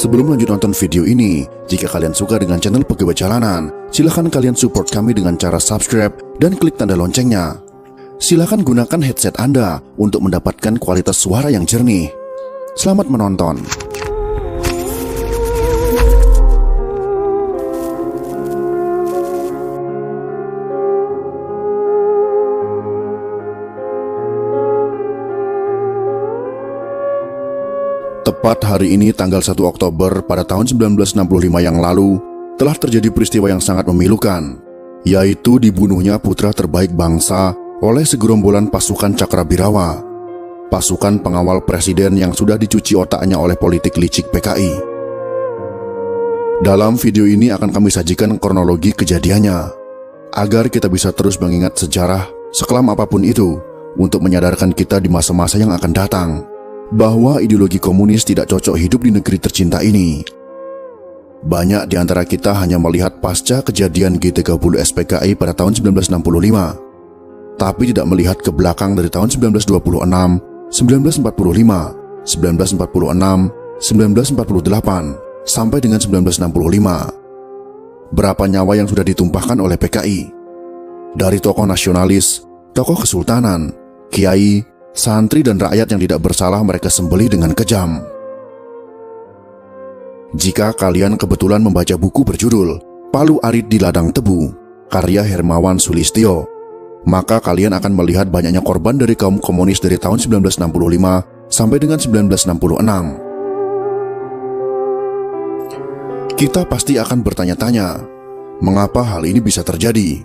Sebelum lanjut nonton video ini, jika kalian suka dengan channel Pegawai Jalanan, silahkan kalian support kami dengan cara subscribe dan klik tanda loncengnya. Silahkan gunakan headset Anda untuk mendapatkan kualitas suara yang jernih. Selamat menonton. Tepat hari ini tanggal 1 Oktober pada tahun 1965 yang lalu, telah terjadi peristiwa yang sangat memilukan, yaitu dibunuhnya putra terbaik bangsa oleh segerombolan pasukan Cakrabirawa, pasukan pengawal presiden yang sudah dicuci otaknya oleh politik licik PKI. Dalam video ini akan kami sajikan kronologi kejadiannya, agar kita bisa terus mengingat sejarah sekelam apapun itu, untuk menyadarkan kita di masa-masa yang akan datang, bahwa ideologi komunis tidak cocok hidup di negeri tercinta ini. Banyak di antara kita hanya melihat pasca kejadian G30 SPKI pada tahun 1965, tapi tidak melihat ke belakang dari tahun 1926, 1945, 1946, 1948, sampai dengan 1965. Berapa nyawa yang sudah ditumpahkan oleh PKI? Dari tokoh nasionalis, tokoh kesultanan, kiai, santri dan rakyat yang tidak bersalah mereka sembelih dengan kejam. Jika kalian kebetulan membaca buku berjudul Palu Arit di Ladang Tebu, karya Hermawan Sulistyo, maka kalian akan melihat banyaknya korban dari kaum komunis dari tahun 1965 sampai dengan 1966. Kita pasti akan bertanya-tanya, mengapa hal ini bisa terjadi?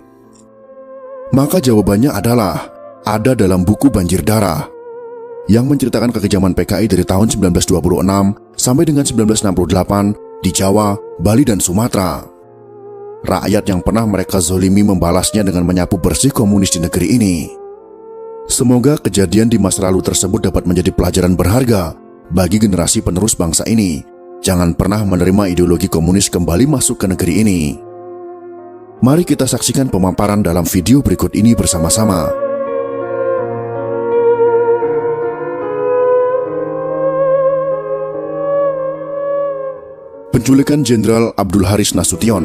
Maka jawabannya adalah ada dalam buku Banjir Darah, yang menceritakan kekejaman PKI dari tahun 1926 sampai dengan 1968 di Jawa, Bali, dan Sumatera. Rakyat yang pernah mereka zolimi membalasnya dengan menyapu bersih komunis di negeri ini. Semoga kejadian di masa lalu tersebut dapat menjadi pelajaran berharga bagi generasi penerus bangsa ini. Jangan pernah menerima ideologi komunis kembali masuk ke negeri ini. Mari kita saksikan pemaparan dalam video berikut ini bersama-sama. Penculikan Jenderal Abdul Haris Nasution.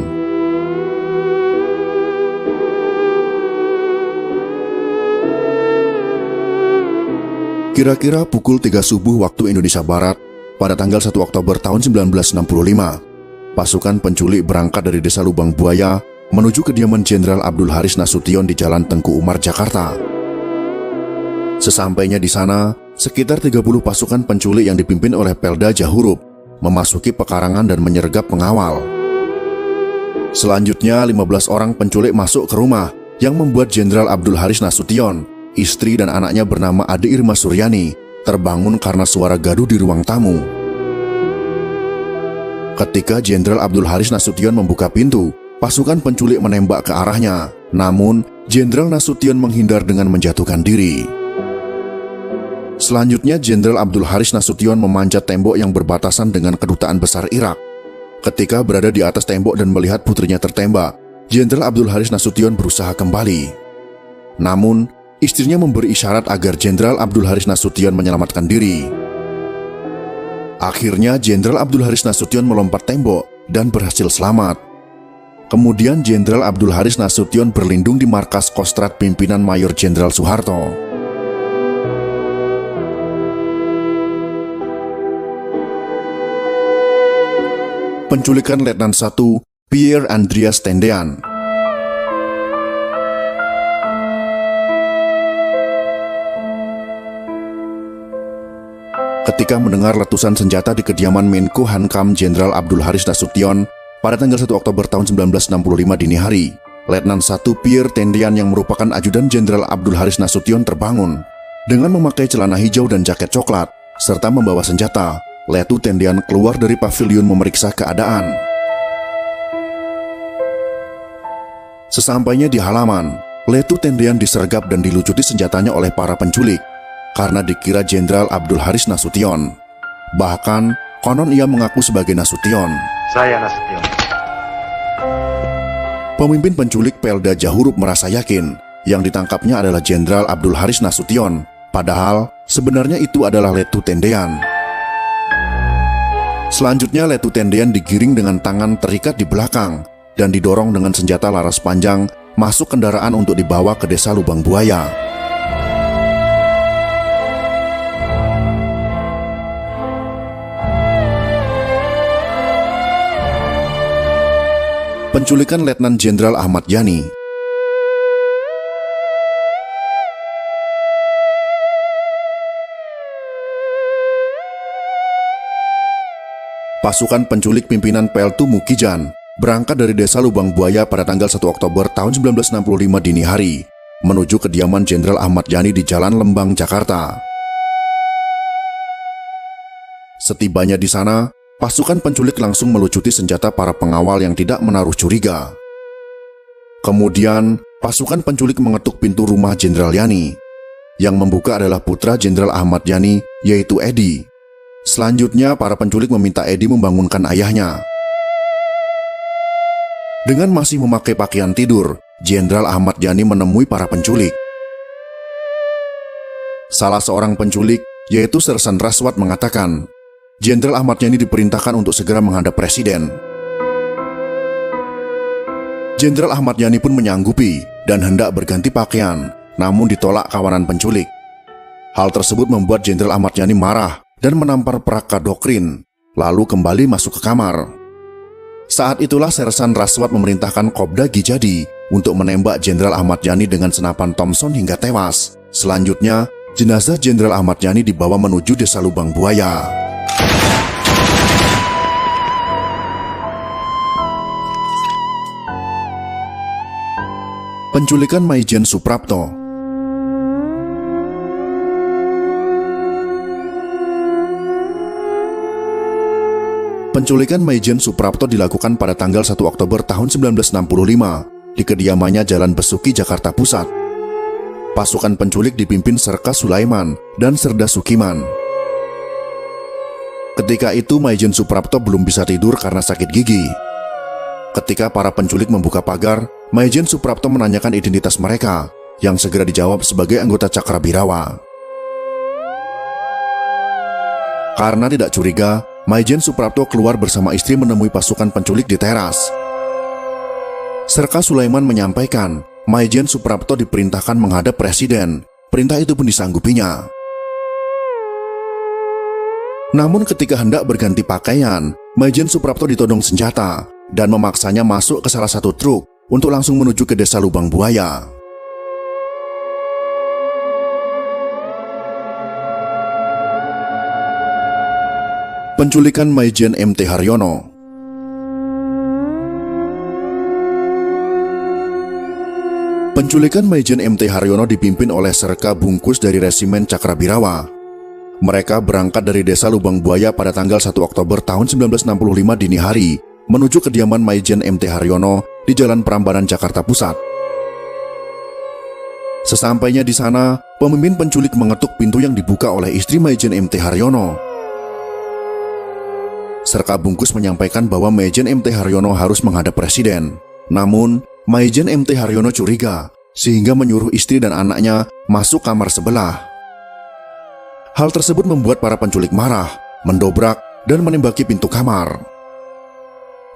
Kira-kira pukul 3 subuh waktu Indonesia Barat, pada tanggal 1 Oktober tahun 1965, pasukan penculik berangkat dari desa Lubang Buaya menuju kediaman Jenderal Abdul Haris Nasution di Jalan Tengku Umar, Jakarta. Sesampainya di sana, sekitar 30 pasukan penculik yang dipimpin oleh Pelda Jahurup memasuki pekarangan dan menyergap pengawal. Selanjutnya, 15 orang penculik masuk ke rumah yang membuat Jenderal Abdul Haris Nasution, istri dan anaknya bernama Ade Irma Suryani, terbangun karena suara gaduh di ruang tamu. Ketika Jenderal Abdul Haris Nasution membuka pintu, pasukan penculik menembak ke arahnya. Namun, Jenderal Nasution menghindar dengan menjatuhkan diri. Selanjutnya, Jenderal Abdul Haris Nasution memanjat tembok yang berbatasan dengan Kedutaan Besar Irak. Ketika berada di atas tembok dan melihat putrinya tertembak, Jenderal Abdul Haris Nasution berusaha kembali. Namun, istrinya memberi isyarat agar Jenderal Abdul Haris Nasution menyelamatkan diri. Akhirnya Jenderal Abdul Haris Nasution melompat tembok dan berhasil selamat. Kemudian Jenderal Abdul Haris Nasution berlindung di markas Kostrad pimpinan Mayor Jenderal Soeharto. Penculikan Letnan 1 Pierre Andreas Tendean. Ketika mendengar letusan senjata di kediaman Menko Hankam Jenderal Abdul Haris Nasution pada tanggal 1 Oktober tahun 1965 dini hari, Letnan 1 Pierre Tendean yang merupakan ajudan Jenderal Abdul Haris Nasution terbangun. Dengan memakai celana hijau dan jaket coklat, serta membawa senjata, Letu Tendean keluar dari pavilion memeriksa keadaan. Sesampainya di halaman, Letu Tendean disergap dan dilucuti senjatanya oleh para penculik, karena dikira Jenderal Abdul Haris Nasution. Bahkan, konon ia mengaku sebagai Nasution. Saya Nasution. Pemimpin penculik Pelda Jahurup merasa yakin yang ditangkapnya adalah Jenderal Abdul Haris Nasution, padahal sebenarnya itu adalah Letu Tendean. Selanjutnya Letu Tendean digiring dengan tangan terikat di belakang dan didorong dengan senjata laras panjang masuk kendaraan untuk dibawa ke desa Lubang Buaya. Penculikan Letnan Jenderal Ahmad Yani. Pasukan penculik pimpinan Peltu Mukijan berangkat dari desa Lubang Buaya pada tanggal 1 Oktober tahun 1965 dini hari menuju kediaman Jenderal Ahmad Yani di Jalan Lembang, Jakarta. Setibanya di sana, pasukan penculik langsung melucuti senjata para pengawal yang tidak menaruh curiga. Kemudian, pasukan penculik mengetuk pintu rumah Jenderal Yani. Yang membuka adalah putra Jenderal Ahmad Yani, yaitu Edi. Selanjutnya, para penculik meminta Edi membangunkan ayahnya. Dengan masih memakai pakaian tidur, Jenderal Ahmad Yani menemui para penculik. Salah seorang penculik, yaitu Sersan Raswat, mengatakan, Jenderal Ahmad Yani diperintahkan untuk segera menghadap Presiden. Jenderal Ahmad Yani pun menyanggupi dan hendak berganti pakaian, namun ditolak kawanan penculik. Hal tersebut membuat Jenderal Ahmad Yani marah dan menampar Praka Doktrin, lalu kembali masuk ke kamar. Saat itulah Sersan Raswat memerintahkan Kopda Gijadi untuk menembak Jenderal Ahmad Yani dengan senapan Thompson hingga tewas. Selanjutnya, jenazah Jenderal Ahmad Yani dibawa menuju desa Lubang Buaya. Penculikan Maijen Suprapto. Penculikan Maijen Suprapto dilakukan pada tanggal 1 Oktober tahun 1965 di kediamannya Jalan Besuki, Jakarta Pusat. Pasukan penculik dipimpin Serka Sulaiman dan Serda Sukiman. Ketika itu Maijen Suprapto belum bisa tidur karena sakit gigi. Ketika para penculik membuka pagar, Maijen Suprapto menanyakan identitas mereka, yang segera dijawab sebagai anggota Cakrabirawa. Karena tidak curiga, Maijen Suprapto keluar bersama istri menemui pasukan penculik di teras. Serka Sulaiman menyampaikan, Maijen Suprapto diperintahkan menghadap Presiden. Perintah itu pun disanggupinya. Namun ketika hendak berganti pakaian, Maijen Suprapto ditodong senjata dan memaksanya masuk ke salah satu truk untuk langsung menuju ke desa Lubang Buaya. Penculikan Maijen MT Haryono. Penculikan Maijen MT Haryono dipimpin oleh Serka Bungkus dari Resimen Cakrabirawa. Mereka berangkat dari desa Lubang Buaya pada tanggal 1 Oktober tahun 1965 dini hari menuju kediaman Maijen MT Haryono di Jalan Prambanan, Jakarta Pusat. Sesampainya di sana, pemimpin penculik mengetuk pintu yang dibuka oleh istri Maijen MT Haryono. Serka Bungkus menyampaikan bahwa Maijen MT Haryono harus menghadap Presiden. Namun, Maijen MT Haryono curiga, sehingga menyuruh istri dan anaknya masuk kamar sebelah. Hal tersebut membuat para penculik marah, mendobrak, dan menembaki pintu kamar.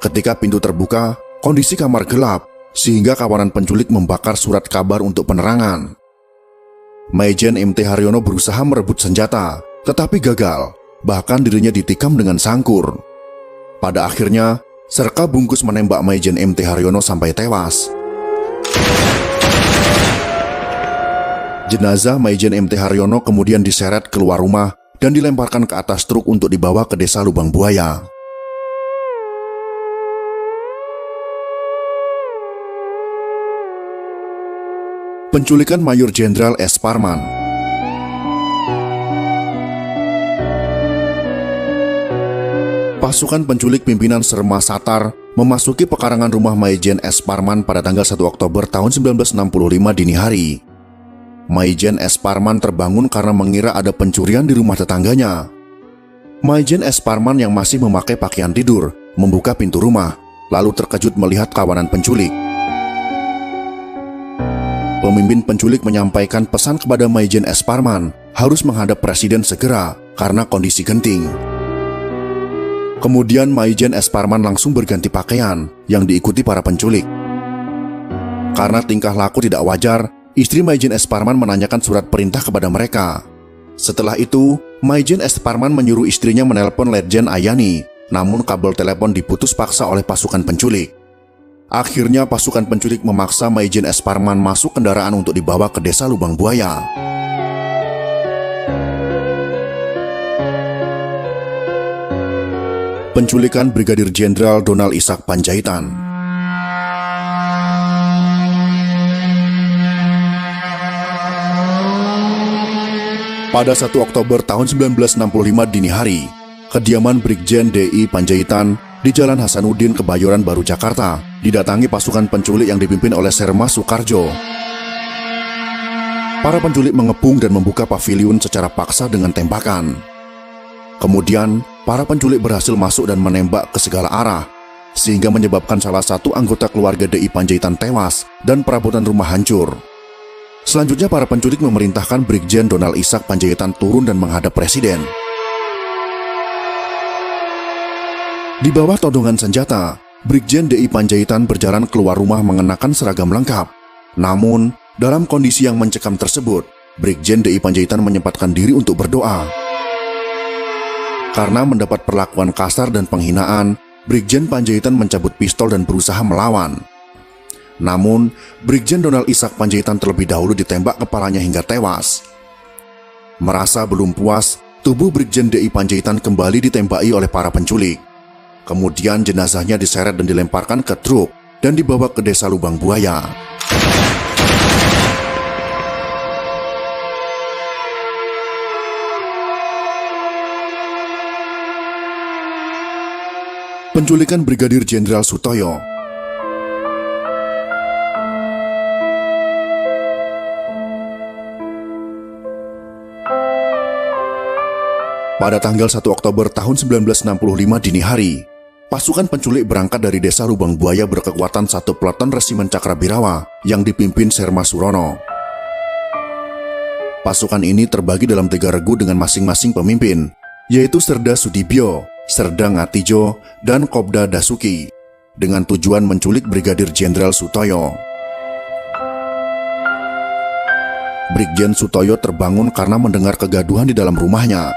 Ketika pintu terbuka, kondisi kamar gelap, sehingga kawanan penculik membakar surat kabar untuk penerangan. Maijen MT Haryono berusaha merebut senjata, tetapi gagal, bahkan dirinya ditikam dengan sangkur. Pada akhirnya, Serka Bungkus menembak Maijen MT Haryono sampai tewas. Jenazah Maijen MT Haryono kemudian diseret keluar rumah dan dilemparkan ke atas truk untuk dibawa ke desa Lubang Buaya. Penculikan Mayor Jenderal S. Parman. Pasukan penculik pimpinan Serma Satar memasuki pekarangan rumah Maijen S. Parman pada tanggal 1 Oktober tahun 1965 dini hari. Maijen S. Parman terbangun karena mengira ada pencurian di rumah tetangganya. Maijen S. Parman yang masih memakai pakaian tidur membuka pintu rumah, lalu terkejut melihat kawanan penculik. Pemimpin penculik menyampaikan pesan kepada Maijen S. Parman harus menghadap Presiden segera karena kondisi genting. Kemudian Maijen S. Parman langsung berganti pakaian yang diikuti para penculik. Karena tingkah laku tidak wajar, istri Maijen S. Parman menanyakan surat perintah kepada mereka. Setelah itu, Maijen S. Parman menyuruh istrinya menelpon Letjen Ayani, namun kabel telepon diputus paksa oleh pasukan penculik. Akhirnya pasukan penculik memaksa Maijen S. Parman masuk kendaraan untuk dibawa ke desa Lubang Buaya. Penculikan Brigadir Jenderal Donald Ishak Panjaitan. Pada 1 Oktober tahun 1965 dini hari, kediaman Brigjen DI Panjaitan di Jalan Hasanuddin, Kebayoran Baru, Jakarta, didatangi pasukan penculik yang dipimpin oleh Serma Soekarjo. Para penculik mengepung dan membuka paviliun secara paksa dengan tembakan. Kemudian, para penculik berhasil masuk dan menembak ke segala arah, sehingga menyebabkan salah satu anggota keluarga DI Panjaitan tewas dan perabotan rumah hancur. Selanjutnya, para penculik memerintahkan Brigjen Donald Ishak Panjaitan turun dan menghadap Presiden. Di bawah todongan senjata, Brigjen DI Panjaitan berjalan keluar rumah mengenakan seragam lengkap. Namun, dalam kondisi yang mencekam tersebut, Brigjen DI Panjaitan menyempatkan diri untuk berdoa. Karena mendapat perlakuan kasar dan penghinaan, Brigjen Panjaitan mencabut pistol dan berusaha melawan. Namun, Brigjen Donald Ishak Panjaitan terlebih dahulu ditembak kepalanya hingga tewas. Merasa belum puas, tubuh Brigjen DI Panjaitan kembali ditembaki oleh para penculik. Kemudian jenazahnya diseret dan dilemparkan ke truk dan dibawa ke desa Lubang Buaya. Penculikan Brigadir Jenderal Sutoyo. Pada tanggal 1 Oktober tahun 1965 dini hari, pasukan penculik berangkat dari desa Lubang Buaya berkekuatan 1 peleton Resimen Cakrabirawa yang dipimpin Serma Surono. Pasukan ini terbagi dalam 3 regu dengan masing-masing pemimpin, yaitu Serda Sudibyo, Serda Ngatijo, dan Kobda Dasuki, dengan tujuan menculik Brigadir Jenderal Sutoyo. Brigjen Sutoyo terbangun karena mendengar kegaduhan di dalam rumahnya.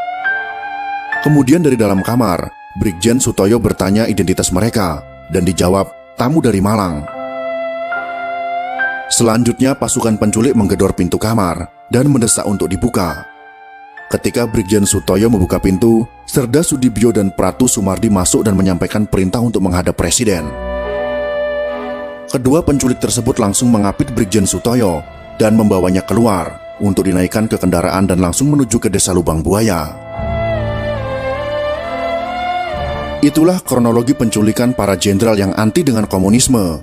Kemudian dari dalam kamar, Brigjen Sutoyo bertanya identitas mereka, dan dijawab, tamu dari Malang. Selanjutnya pasukan penculik menggedor pintu kamar, dan mendesak untuk dibuka. Ketika Brigjen Sutoyo membuka pintu, Serda Sudibyo dan Pratu Sumardi masuk dan menyampaikan perintah untuk menghadap Presiden. Kedua penculik tersebut langsung mengapit Brigjen Sutoyo dan membawanya keluar untuk dinaikkan ke kendaraan dan langsung menuju ke desa Lubang Buaya. Itulah kronologi penculikan para jenderal yang anti dengan komunisme.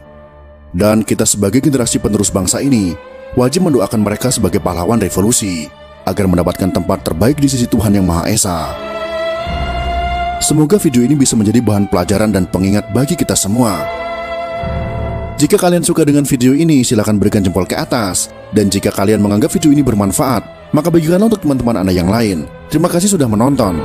Dan kita sebagai generasi penerus bangsa ini wajib mendoakan mereka sebagai pahlawan revolusi, agar mendapatkan tempat terbaik di sisi Tuhan Yang Maha Esa. Semoga video ini bisa menjadi bahan pelajaran dan pengingat bagi kita semua. Jika kalian suka dengan video ini, silakan berikan jempol ke atas. Dan jika kalian menganggap video ini bermanfaat, maka bagikanlah untuk teman-teman Anda yang lain. Terima kasih sudah menonton.